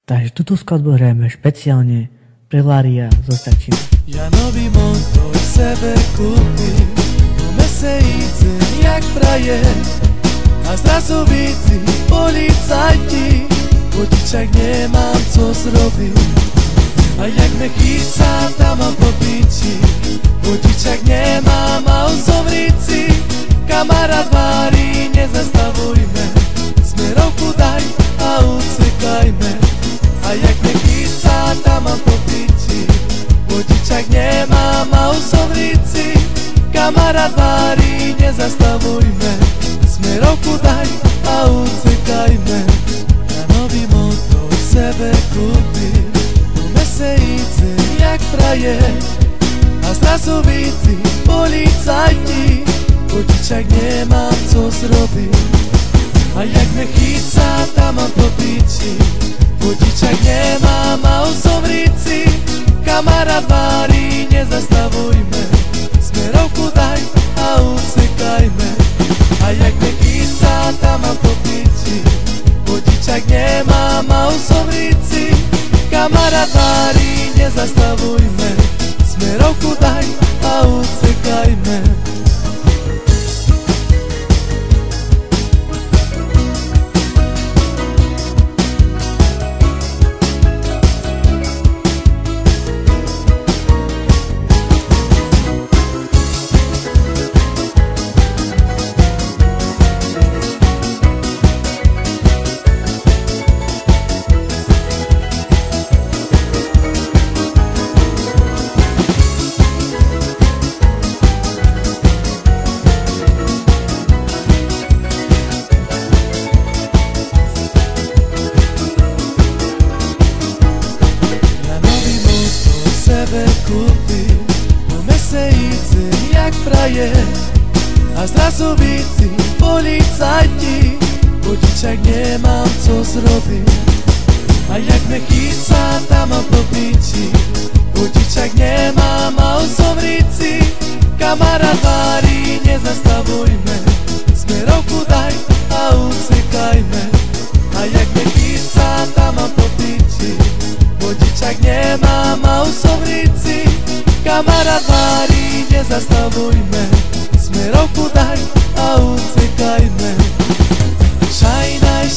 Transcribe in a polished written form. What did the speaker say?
Takže túto skladbu hrajeme špeciálne pre Lária zo Stačína. Ja nový motor sebe kúpim, po mese idem jak frajer, a zrazu vidí policajti, vodičak nemám co zrobiť. A jak me chytá, tam mám po piči, vodičak nemám a uzovrici. Kamarát varí, nezastavujme, smerovku daj a ucekajme. A jak me chytá, tam mám po piči, vodičak nemám a uzovrici. Kamarát varí, nezastavujme, smerovku daj a ucekajme. Ja nový motor sebe kúpim, po mese idem jak frajer, a zrazu vidí policajti, vodičak nemám co zrobiť. A jak me chytá, tam mám po piči, vodičak nemám a uzovrici. Kamarát varí, nezastavujme, smerovku daj a ucekajme. A jak me chytá, tam mám po piči, vodičak nemám a uzovrici. Kamarát varí, nezastavujme, smerovku daj a ucekajme. Kúpim, po mese idem jak frajer, a zrazu vidí policajti, vodičak nemám co zrobiť. A jak me chytá, tam mám po piči, vodičak nemám a uzovrici. Kamarát varí, nezastavujme, smerovku daj a ucekajme. A jak me chytá, tam mám po piči, vodičak nemám a uzovrici. Kamarát varí, nezastavujme, smerovku daj a ucekajme. Šajnaj,